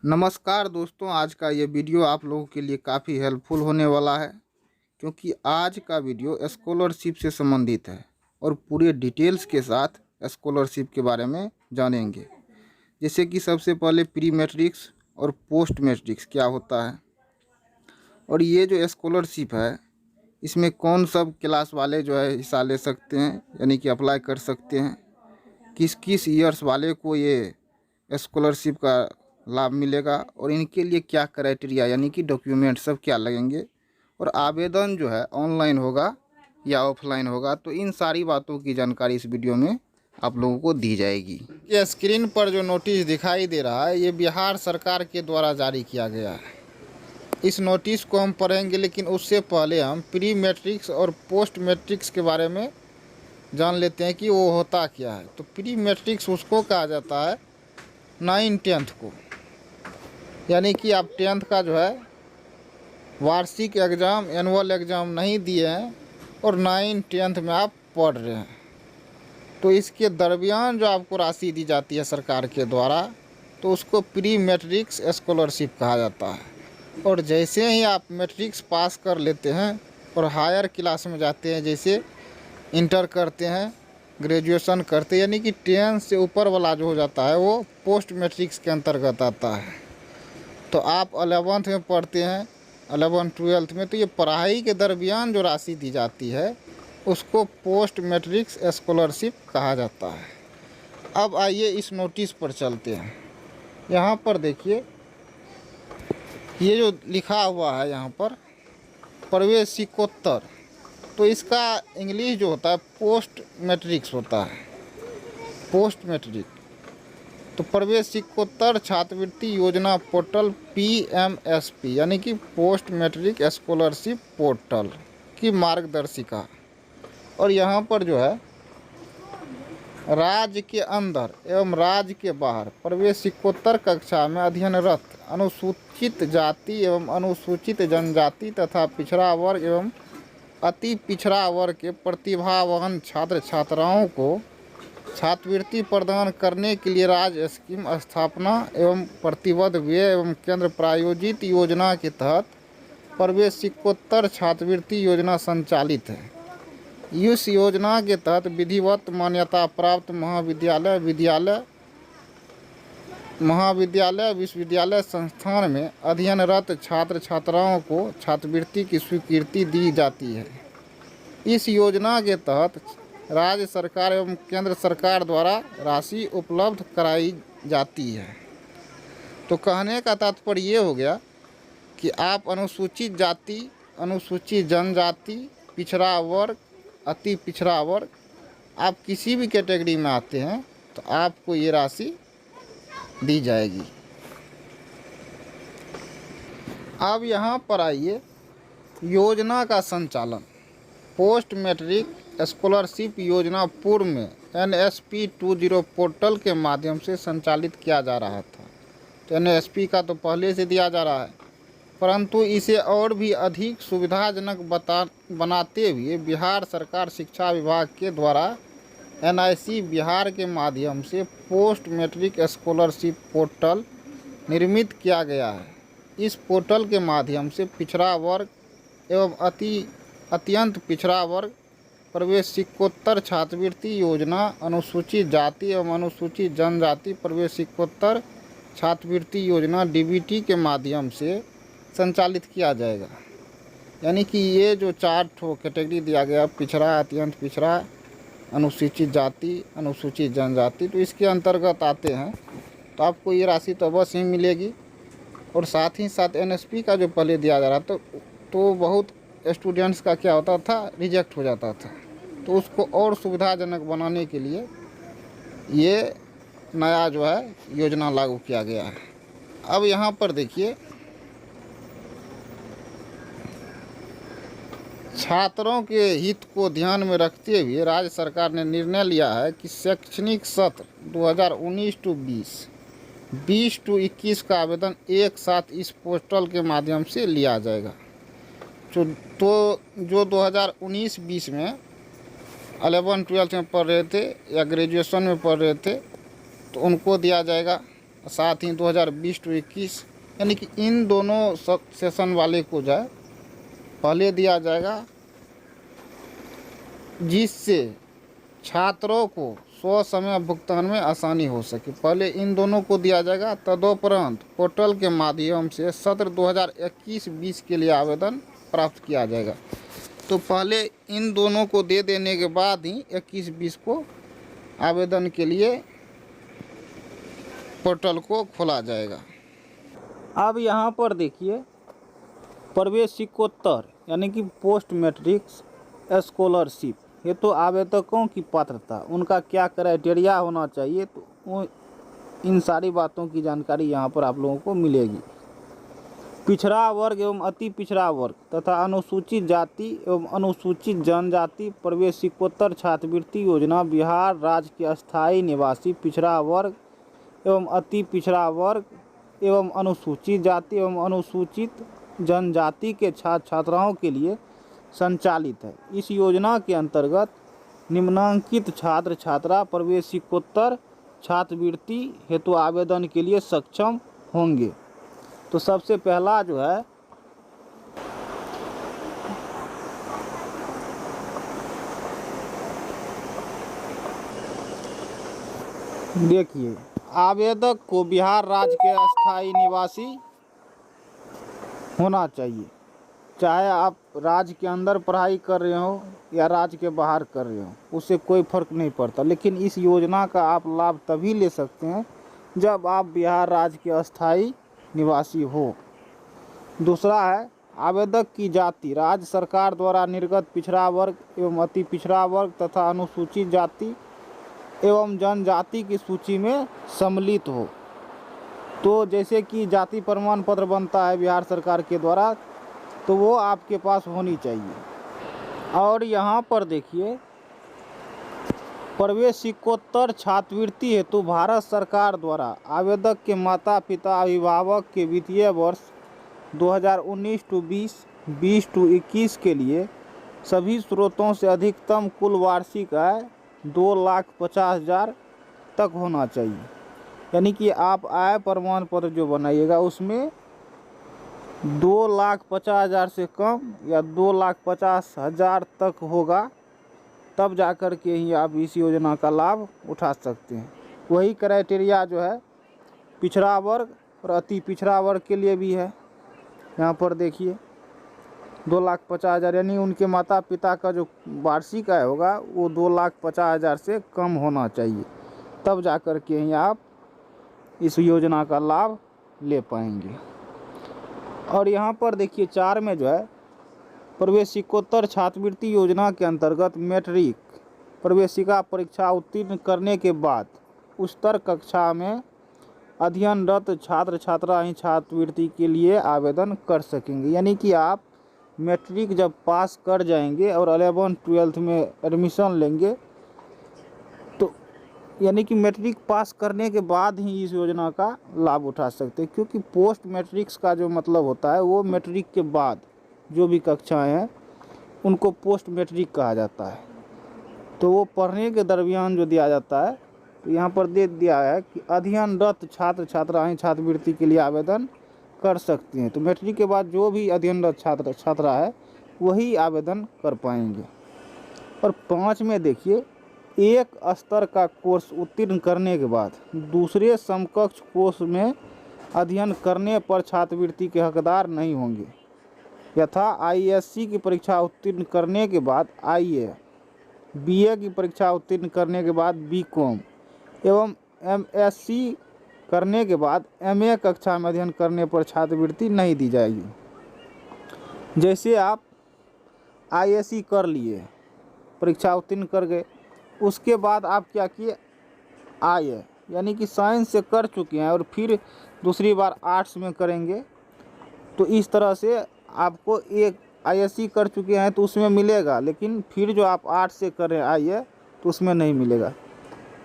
नमस्कार दोस्तों, आज का ये वीडियो आप लोगों के लिए काफ़ी हेल्पफुल होने वाला है क्योंकि आज का वीडियो स्कॉलरशिप से संबंधित है और पूरे डिटेल्स के साथ स्कॉलरशिप के बारे में जानेंगे। जैसे कि सबसे पहले प्री मैट्रिक्स और पोस्ट मैट्रिक्स क्या होता है और ये जो स्कॉलरशिप है इसमें कौन सब क्लास वाले जो है हिस्सा ले सकते हैं, यानी कि अप्लाई कर सकते हैं, किस किस ईयर्स वाले को ये स्कॉलरशिप का लाभ मिलेगा और इनके लिए क्या क्राइटेरिया यानी कि डॉक्यूमेंट सब क्या लगेंगे और आवेदन जो है ऑनलाइन होगा या ऑफलाइन होगा। तो इन सारी बातों की जानकारी इस वीडियो में आप लोगों को दी जाएगी। ये स्क्रीन पर जो नोटिस दिखाई दे रहा है ये बिहार सरकार के द्वारा जारी किया गया है। इस नोटिस को हम पढ़ेंगे, लेकिन उससे पहले हम प्री मैट्रिक्स और पोस्ट मैट्रिक्स के बारे में जान लेते हैं कि वो होता क्या है। तो प्री मैट्रिक्स उसको कहा जाता है 9-10 को, यानी कि आप 10th का जो है वार्षिक एग्ज़ाम एनुअल एग्ज़ाम नहीं दिए हैं और 9-10 में आप पढ़ रहे हैं, तो इसके दरमियान जो आपको राशि दी जाती है सरकार के द्वारा तो उसको प्री मैट्रिक्स स्कॉलरशिप कहा जाता है। और जैसे ही आप मैट्रिक्स पास कर लेते हैं और हायर क्लास में जाते हैं, जैसे इंटर करते हैं, ग्रेजुएशन करते हैं, यानी कि 10 से ऊपर वाला जो हो जाता है वो पोस्ट मैट्रिक्स के अंतर्गत आता है। तो आप 11th में पढ़ते हैं, 11th-12th में, तो ये पढ़ाई के दरमियान जो राशि दी जाती है उसको पोस्ट मैट्रिक्स स्कॉलरशिप कहा जाता है। अब आइए इस नोटिस पर चलते हैं। यहाँ पर देखिए, ये जो लिखा हुआ है यहाँ पर प्रवेशिकोत्तर, तो इसका इंग्लिश जो होता है पोस्ट मैट्रिक्स होता है, पोस्ट मैट्रिक। तो प्रवेशिकोत्तर छात्रवृत्ति योजना पोर्टल PMSP यानी कि पोस्ट मैट्रिक स्कॉलरशिप पोर्टल की मार्गदर्शिका। और यहाँ पर जो है राज्य के अंदर एवं राज्य के बाहर प्रवेशिकोत्तर कक्षा में अध्ययनरत अनुसूचित जाति एवं अनुसूचित जनजाति तथा पिछड़ा वर्ग एवं अति पिछड़ा वर्ग के प्रतिभावान छात्र छात्राओं को छात्रवृत्ति प्रदान करने के लिए राज्य स्कीम स्थापना एवं प्रतिबद्ध व्यय एवं केंद्र प्रायोजित योजना के तहत प्रवेशिकोत्तर छात्रवृत्ति योजना संचालित है। इस योजना के तहत विधिवत मान्यता प्राप्त महाविद्यालय विश्वविद्यालय संस्थान में अध्ययनरत छात्र छात्राओं को छात्रवृत्ति की स्वीकृति दी जाती है। इस योजना के तहत राज्य सरकार एवं केंद्र सरकार द्वारा राशि उपलब्ध कराई जाती है। तो कहने का तात्पर्य ये हो गया कि आप अनुसूचित जाति, अनुसूचित जनजाति, पिछड़ा वर्ग, अति पिछड़ा वर्ग, आप किसी भी कैटेगरी में आते हैं तो आपको ये राशि दी जाएगी। अब यहाँ पर आइए, योजना का संचालन पोस्ट मैट्रिक स्कॉलरशिप योजना पूर्व में NSP 20 पोर्टल के माध्यम से संचालित किया जा रहा था। तो NSP का तो पहले से दिया जा रहा है, परंतु इसे और भी अधिक सुविधाजनक बनाते हुए बिहार सरकार शिक्षा विभाग के द्वारा NIC बिहार के माध्यम से पोस्ट मैट्रिक स्कॉलरशिप पोर्टल निर्मित किया गया है। इस पोर्टल के माध्यम से पिछड़ा वर्ग एवं अत्यंत पिछड़ा वर्ग प्रवेशिकोत्तर छात्रवृत्ति योजना, अनुसूचित जाति एवं अनुसूचित जनजाति प्रवेशिकोत्तर छात्रवृत्ति योजना DBT के माध्यम से संचालित किया जाएगा। यानी कि ये जो 4 कैटेगरी दिया गया, पिछड़ा, अत्यंत पिछड़ा, अनुसूचित जाति, अनुसूचित जनजाति, तो इसके अंतर्गत आते हैं, तो आपको ये राशि तो अवश्य ही मिलेगी। और साथ ही साथ NSP का जो पहले दिया जा रहा था तो बहुत स्टूडेंट्स का क्या होता था, रिजेक्ट हो जाता था, तो उसको और सुविधाजनक बनाने के लिए ये नया जो है योजना लागू किया गया है। अब यहाँ पर देखिए, छात्रों के हित को ध्यान में रखते हुए राज्य सरकार ने निर्णय लिया है कि शैक्षणिक सत्र 2019-20, 20-21 का आवेदन एक साथ इस पोर्टल के माध्यम से लिया जाएगा। तो जो 2019-20 में 11th-12th में पढ़ रहे थे या ग्रेजुएशन में पढ़ रहे थे तो उनको दिया जाएगा। साथ ही 2020 टू 21, यानी कि इन दोनों सेशन वाले को जो है पहले दिया जाएगा, जिससे छात्रों को स्वसमय भुगतान में आसानी हो सके। पहले इन दोनों को दिया जाएगा, तदोपरांत पोर्टल के माध्यम से सत्र 2021-20 के लिए आवेदन प्राप्त किया जाएगा। तो पहले इन दोनों को दे देने के बाद ही 21-20 को आवेदन के लिए पोर्टल को खोला जाएगा। अब यहाँ पर देखिए, प्रवेशिकोत्तर यानी कि पोस्ट मैट्रिक्स स्कॉलरशिप हेतु तो आवेदकों की पात्रता, उनका क्या क्राइटेरिया होना चाहिए, तो इन सारी बातों की जानकारी यहाँ पर आप लोगों को मिलेगी। पिछड़ा वर्ग एवं अति पिछड़ा वर्ग तथा अनुसूचित जाति एवं अनुसूचित जनजाति प्रवेशिकोत्तर छात्रवृत्ति योजना बिहार राज्य के अस्थायी निवासी पिछड़ा वर्ग एवं अति पिछड़ा वर्ग एवं अनुसूचित जाति एवं अनुसूचित जनजाति के छात्र छात्राओं के लिए संचालित है। इस योजना के अंतर्गत निम्नांकित छात्र छात्रा प्रवेशिकोत्तर छात्रवृत्ति हेतु आवेदन के लिए सक्षम होंगे। तो सबसे पहला जो है देखिए, आवेदक को बिहार राज्य के अस्थायी निवासी होना चाहिए, चाहे आप राज्य के अंदर पढ़ाई कर रहे हो या राज्य के बाहर कर रहे हो, उससे कोई फर्क नहीं पड़ता। लेकिन इस योजना का आप लाभ तभी ले सकते हैं जब आप बिहार राज्य के अस्थायी निवासी हो। दूसरा है, आवेदक की जाति राज्य सरकार द्वारा निर्गत पिछड़ा वर्ग एवं अति पिछड़ा वर्ग तथा अनुसूचित जाति एवं जनजाति की सूची में सम्मिलित हो। तो जैसे कि जाति प्रमाण पत्र बनता है बिहार सरकार के द्वारा, तो वो आपके पास होनी चाहिए। और यहाँ पर देखिए, प्रवेशिकोत्तर छात्रवृत्ति हेतु भारत सरकार द्वारा आवेदक के माता पिता अभिभावक के वित्तीय वर्ष 2019 टू 20 टू 21 के लिए सभी स्रोतों से अधिकतम कुल वार्षिक आय 2,50,000 तक होना चाहिए। यानी कि आप आय प्रमाण पत्र जो बनाइएगा उसमें 2,50,000 से कम या 2,50,000 तक होगा, तब जाकर के ही आप इस योजना का लाभ उठा सकते हैं। वही क्राइटेरिया जो है पिछड़ा वर्ग और अति पिछड़ा वर्ग के लिए भी है। यहाँ पर देखिए 2,50,000, यानी उनके माता पिता का जो वार्षिक आय होगा वो 2,50,000 से कम होना चाहिए, तब जाकर के ही आप इस योजना का लाभ ले पाएंगे। और यहाँ पर देखिए 4 में जो है, प्रवेशिकोत्तर छात्रवृत्ति योजना के अंतर्गत मैट्रिक प्रवेशिका परीक्षा उत्तीर्ण करने के बाद उच्चतर कक्षा में अध्ययनरत छात्र छात्रा ही छात्रवृत्ति के लिए आवेदन कर सकेंगे। यानी कि आप मैट्रिक जब पास कर जाएंगे और 11-12 में एडमिशन लेंगे, तो यानी कि मैट्रिक पास करने के बाद ही इस योजना का लाभ उठा सकते हैं। क्योंकि पोस्ट मैट्रिक्स का जो मतलब होता है वो मैट्रिक के बाद जो भी कक्षाएं हैं उनको पोस्ट मैट्रिक कहा जाता है। तो वो पढ़ने के दरमियान जो दिया जाता है, तो यहाँ पर दे दिया है कि अध्ययनरत छात्र छात्राएं छात्रवृत्ति के लिए आवेदन कर सकती हैं। तो मैट्रिक के बाद जो भी अध्ययनरत छात्र छात्रा है वही आवेदन कर पाएंगे। और 5 में देखिए, एक स्तर का कोर्स उत्तीर्ण करने के बाद दूसरे समकक्ष कोर्स में अध्ययन करने पर छात्रवृत्ति के हकदार नहीं होंगे। यथा आईएससी की परीक्षा उत्तीर्ण करने के बाद आईए, बीए की परीक्षा उत्तीर्ण करने के बाद बीकॉम एवं एमएससी करने के बाद एमए कक्षा में अध्ययन करने पर छात्रवृत्ति नहीं दी जाएगी। जैसे आप आईएससी कर लिए, परीक्षा उत्तीर्ण कर गए, उसके बाद आप क्या किए, आए यानी कि साइंस से कर चुके हैं और फिर दूसरी बार आर्ट्स में करेंगे, तो इस तरह से आपको एक आईएससी कर चुके हैं तो उसमें मिलेगा, लेकिन फिर जो आप आर्ट्स से कर रहे हैं आईए तो उसमें नहीं मिलेगा।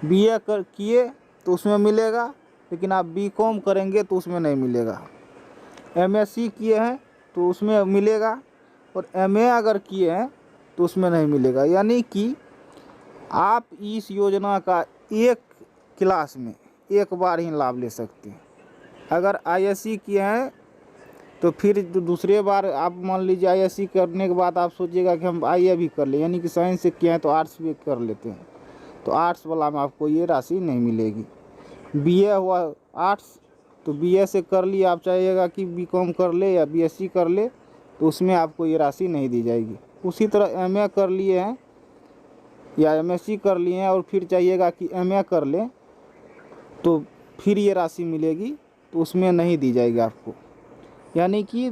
बीए कर किए तो उसमें मिलेगा, लेकिन आप बीकॉम करेंगे तो उसमें नहीं मिलेगा। एमएससी किए हैं तो उसमें मिलेगा, और एमए अगर किए हैं तो उसमें नहीं मिलेगा। यानी कि आप इस योजना का एक क्लास में एक बार ही लाभ ले सकते हैं। अगर आईएससी किए हैं तो फिर दूसरे बार आप मान लीजिए आईएससी करने के बाद आप सोचिएगा कि हम आईए भी कर ले, यानी कि साइंस से किए हैं तो आर्ट्स भी कर लेते हैं, तो आर्ट्स वाला में आपको ये राशि नहीं मिलेगी। बीए हुआ आर्ट्स, तो बीए से कर लिए, आप चाहिएगा कि बीकॉम कर ले या बीएससी कर ले, तो उसमें आपको ये राशि नहीं दी जाएगी। उसी तरह एमए कर लिए हैं या एमएससी कर लिए हैं और फिर चाहिएगा कि एमए कर ले, तो फिर ये राशि मिलेगी, तो उसमें नहीं दी जाएगी आपको। यानी कि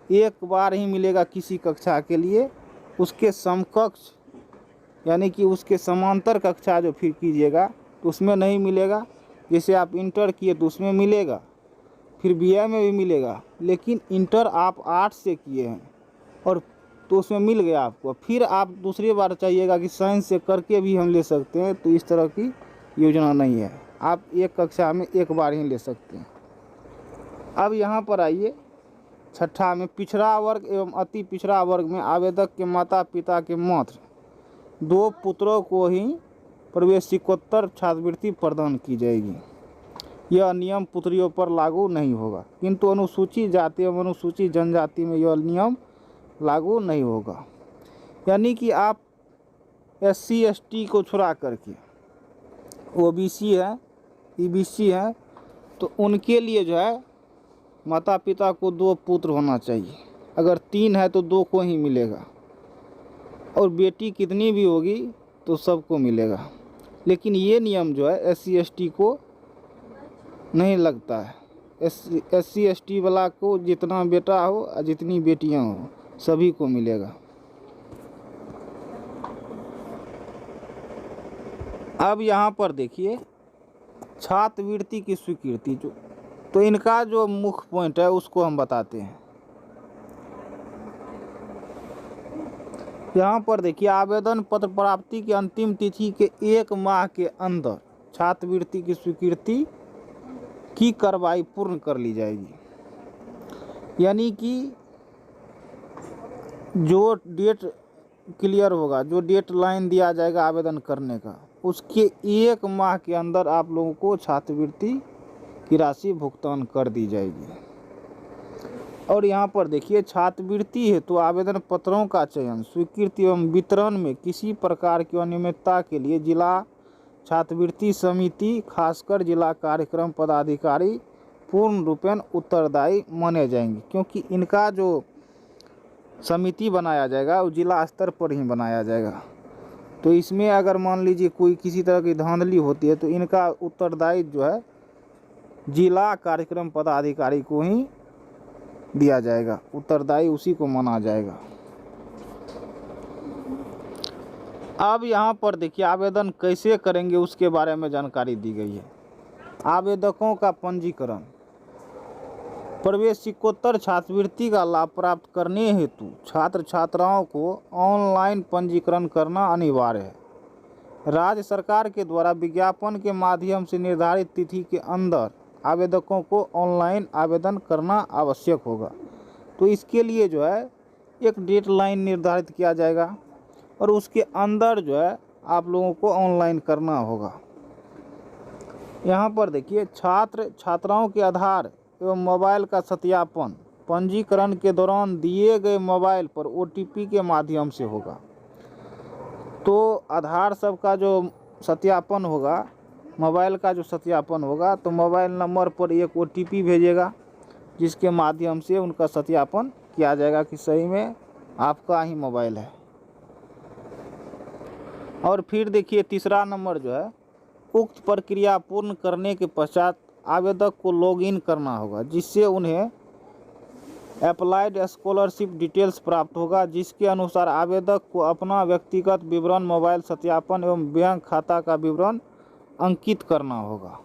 एक बार ही मिलेगा किसी कक्षा के लिए, उसके समकक्ष यानी कि उसके समांतर कक्षा जो फिर कीजिएगा तो उसमें नहीं मिलेगा। जैसे आप इंटर किए तो उसमें मिलेगा, फिर बीए में भी मिलेगा, लेकिन इंटर आप आर्ट्स से किए हैं और तो उसमें मिल गया आपको, फिर आप दूसरी बार चाहिएगा कि साइंस से करके भी हम ले सकते हैं, तो इस तरह की योजना नहीं है। आप एक कक्षा में एक बार ही ले सकते हैं। अब यहाँ पर आइए छठा में, पिछड़ा वर्ग एवं अति पिछड़ा वर्ग में आवेदक के माता पिता के मात्र 2 पुत्रों को ही प्रवेशिकोत्तर छात्रवृत्ति प्रदान की जाएगी। यह नियम पुत्रियों पर लागू नहीं होगा, किंतु अनुसूचित जाति एवं अनुसूचित जनजाति में यह नियम लागू नहीं होगा। यानी कि आप एससी एसटी को छुड़ा करके ओबीसी है, ईबीसी है, तो उनके लिए जो है माता पिता को 2 पुत्र होना चाहिए। अगर 3 है तो 2 को ही मिलेगा, और बेटी कितनी भी होगी तो सबको मिलेगा। लेकिन ये नियम जो है एससी एसटी को नहीं लगता है। एससी एसटी वाला को जितना बेटा हो और जितनी बेटियां हो सभी को मिलेगा। अब यहाँ पर देखिए छात्रवृत्ति की स्वीकृति, जो तो इनका जो मुख्य पॉइंट है उसको हम बताते हैं। यहाँ पर देखिए आवेदन पत्र प्राप्ति की अंतिम तिथि के 1 माह के अंदर छात्रवृत्ति की स्वीकृति की कार्रवाई पूर्ण कर ली जाएगी। यानी कि जो डेट क्लियर होगा, जो डेट लाइन दिया जाएगा आवेदन करने का, उसके 1 माह के अंदर आप लोगों को छात्रवृत्ति की राशि भुगतान कर दी जाएगी। और यहाँ पर देखिए छात्रवृत्ति है तो आवेदन पत्रों का चयन, स्वीकृति एवं वितरण में किसी प्रकार की अनियमितता के लिए जिला छात्रवृत्ति समिति, खासकर जिला कार्यक्रम पदाधिकारी पूर्ण रूपेण उत्तरदायी माने जाएंगे, क्योंकि इनका जो समिति बनाया जाएगा वो जिला स्तर पर ही बनाया जाएगा। तो इसमें अगर मान लीजिए कोई किसी तरह की धांधली होती है तो इनका उत्तरदायित्व जो है जिला कार्यक्रम पदाधिकारी को ही दिया जाएगा, उत्तरदायी उसी को माना जाएगा। अब यहाँ पर देखिए आवेदन कैसे करेंगे उसके बारे में जानकारी दी गई है। आवेदकों का पंजीकरण, प्रवेशिकोत्तर छात्रवृत्ति का लाभ प्राप्त करने हेतु छात्र छात्राओं को ऑनलाइन पंजीकरण करना अनिवार्य है। राज्य सरकार के द्वारा विज्ञापन के माध्यम से निर्धारित तिथि के अंदर आवेदकों को ऑनलाइन आवेदन करना आवश्यक होगा। तो इसके लिए जो है एक डेडलाइन निर्धारित किया जाएगा और उसके अंदर जो है आप लोगों को ऑनलाइन करना होगा। यहाँ पर देखिए छात्र छात्राओं के आधार एवं मोबाइल का सत्यापन पंजीकरण के दौरान दिए गए मोबाइल पर ओटीपी के माध्यम से होगा। तो आधार सबका जो सत्यापन होगा, मोबाइल का जो सत्यापन होगा, तो मोबाइल नंबर पर एक ओटीपी भेजेगा जिसके माध्यम से उनका सत्यापन किया जाएगा कि सही में आपका ही मोबाइल है। और फिर देखिए तीसरा नंबर जो है, उक्त प्रक्रिया पूर्ण करने के पश्चात आवेदक को लॉगिन करना होगा, जिससे उन्हें अप्लाइड स्कॉलरशिप डिटेल्स प्राप्त होगा, जिसके अनुसार आवेदक को अपना व्यक्तिगत विवरण, मोबाइल सत्यापन एवं बैंक खाता का विवरण अंकित करना होगा।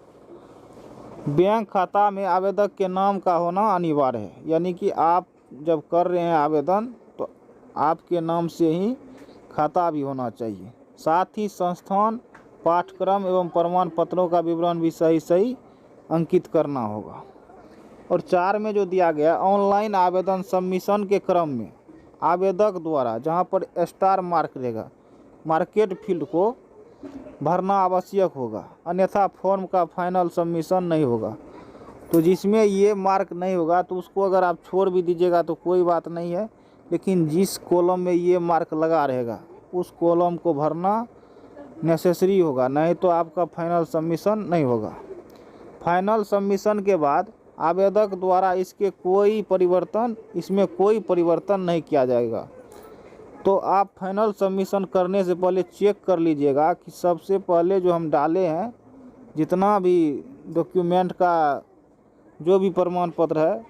बैंक खाता में आवेदक के नाम का होना अनिवार्य है, यानी कि आप जब कर रहे हैं आवेदन तो आपके नाम से ही खाता भी होना चाहिए। साथ ही संस्थान, पाठ्यक्रम एवं प्रमाण पत्रों का विवरण भी सही अंकित करना होगा। और 4 में जो दिया गया, ऑनलाइन आवेदन सबमिशन के क्रम में आवेदक द्वारा जहां पर स्टार मार्क रहेगा, मार्केट फील्ड को भरना आवश्यक होगा, अन्यथा फॉर्म का फाइनल सबमिशन नहीं होगा। तो जिसमें ये मार्क नहीं होगा तो उसको अगर आप छोड़ भी दीजिएगा तो कोई बात नहीं है, लेकिन जिस कॉलम में ये मार्क लगा रहेगा उस कॉलम को भरना नेसेसरी होगा, नहीं तो आपका फाइनल सबमिशन नहीं होगा। फाइनल सबमिशन के बाद आवेदक द्वारा इसमें कोई परिवर्तन नहीं किया जाएगा। तो आप फाइनल सबमिशन करने से पहले चेक कर लीजिएगा कि सबसे पहले जो हम डाले हैं जितना भी डॉक्यूमेंट का जो भी प्रमाण पत्र है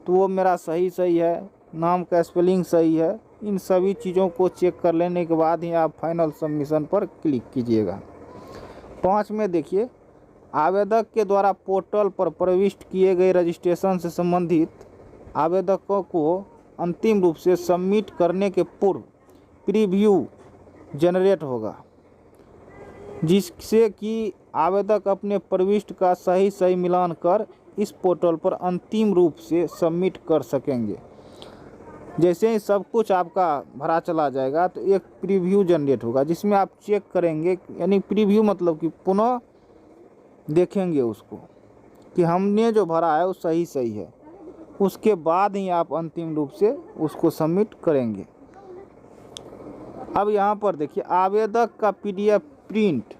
तो वो मेरा सही है, नाम का स्पेलिंग सही है। इन सभी चीज़ों को चेक कर लेने के बाद ही आप फाइनल सबमिशन पर क्लिक कीजिएगा। 5 में देखिए, आवेदक के द्वारा पोर्टल पर प्रविष्ट किए गए रजिस्ट्रेशन से संबंधित आवेदकों को अंतिम रूप से सबमिट करने के पूर्व प्रीव्यू जनरेट होगा, जिससे कि आवेदक अपने प्रविष्ट का सही मिलान कर इस पोर्टल पर अंतिम रूप से सबमिट कर सकेंगे। जैसे ही सब कुछ आपका भरा चला जाएगा तो एक प्रीव्यू जनरेट होगा जिसमें आप चेक करेंगे, यानी प्रीव्यू मतलब कि पुनः देखेंगे उसको कि हमने जो भरा है वो सही है। उसके बाद ही आप अंतिम रूप से उसको सबमिट करेंगे। अब यहाँ पर देखिए, आवेदक का PDF प्रिंट,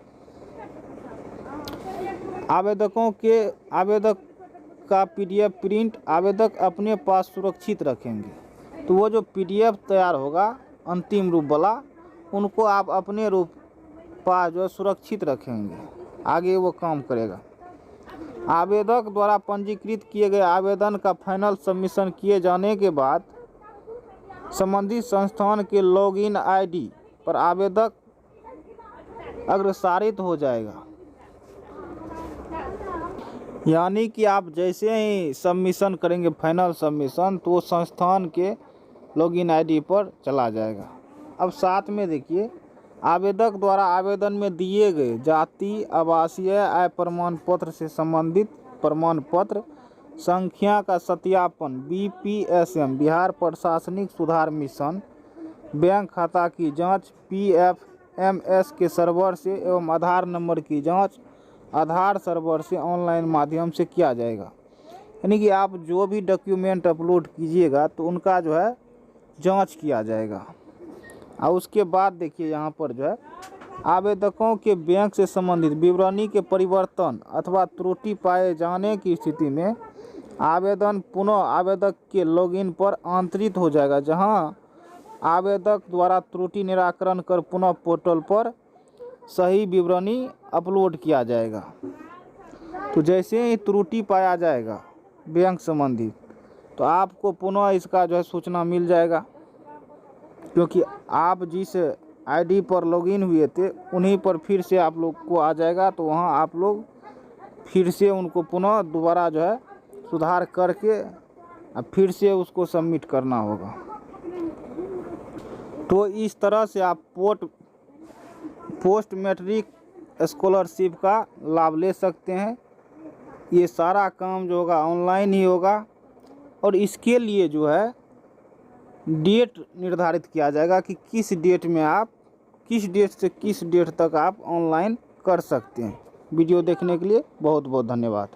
आवेदक का PDF प्रिंट आवेदक अपने पास सुरक्षित रखेंगे। तो वो जो PDF तैयार होगा अंतिम रूप वाला, उनको आप अपने रूप पास जो सुरक्षित रखेंगे, आगे वो काम करेगा। आवेदक द्वारा पंजीकृत किए गए आवेदन का फाइनल सबमिशन किए जाने के बाद संबंधित संस्थान के लॉगिन ID पर आवेदक अग्रसारित हो जाएगा। यानी कि आप जैसे ही सबमिशन करेंगे फाइनल सबमिशन तो वो संस्थान के लॉगिन ID पर चला जाएगा। अब साथ में देखिए, आवेदक द्वारा आवेदन में दिए गए जाति, आवासीय, आय प्रमाण पत्र से संबंधित प्रमाण पत्र संख्या का सत्यापन BPSM बिहार प्रशासनिक सुधार मिशन, बैंक खाता की जांच PFMS के सर्वर से एवं आधार नंबर की जांच आधार सर्वर से ऑनलाइन माध्यम से किया जाएगा। यानी कि आप जो भी डॉक्यूमेंट अपलोड कीजिएगा तो उनका जो है जांच किया जाएगा। और उसके बाद देखिए, यहाँ पर जो है आवेदकों के बैंक से संबंधित विवरणी के परिवर्तन अथवा त्रुटि पाए जाने की स्थिति में आवेदन पुनः आवेदक के लॉगिन पर आंतरित हो जाएगा, जहां आवेदक द्वारा त्रुटि निराकरण कर पुनः पोर्टल पर सही विवरणी अपलोड किया जाएगा। तो जैसे ही त्रुटि पाया जाएगा बैंक संबंधित तो आपको पुनः इसका जो है सूचना मिल जाएगा, क्योंकि आप जिस ID पर लॉगिन हुए थे उन्हीं पर फिर से आप लोग को आ जाएगा। तो वहां आप लोग फिर से उनको पुनः दोबारा जो है सुधार करके फिर से उसको सबमिट करना होगा। तो इस तरह से आप पोस्ट मैट्रिक स्कॉलरशिप का लाभ ले सकते हैं। ये सारा काम जो होगा ऑनलाइन ही होगा और इसके लिए जो है डेट निर्धारित किया जाएगा कि किस डेट में आप किस डेट से किस डेट तक आप ऑनलाइन कर सकते हैं। वीडियो देखने के लिए बहुत बहुत धन्यवाद।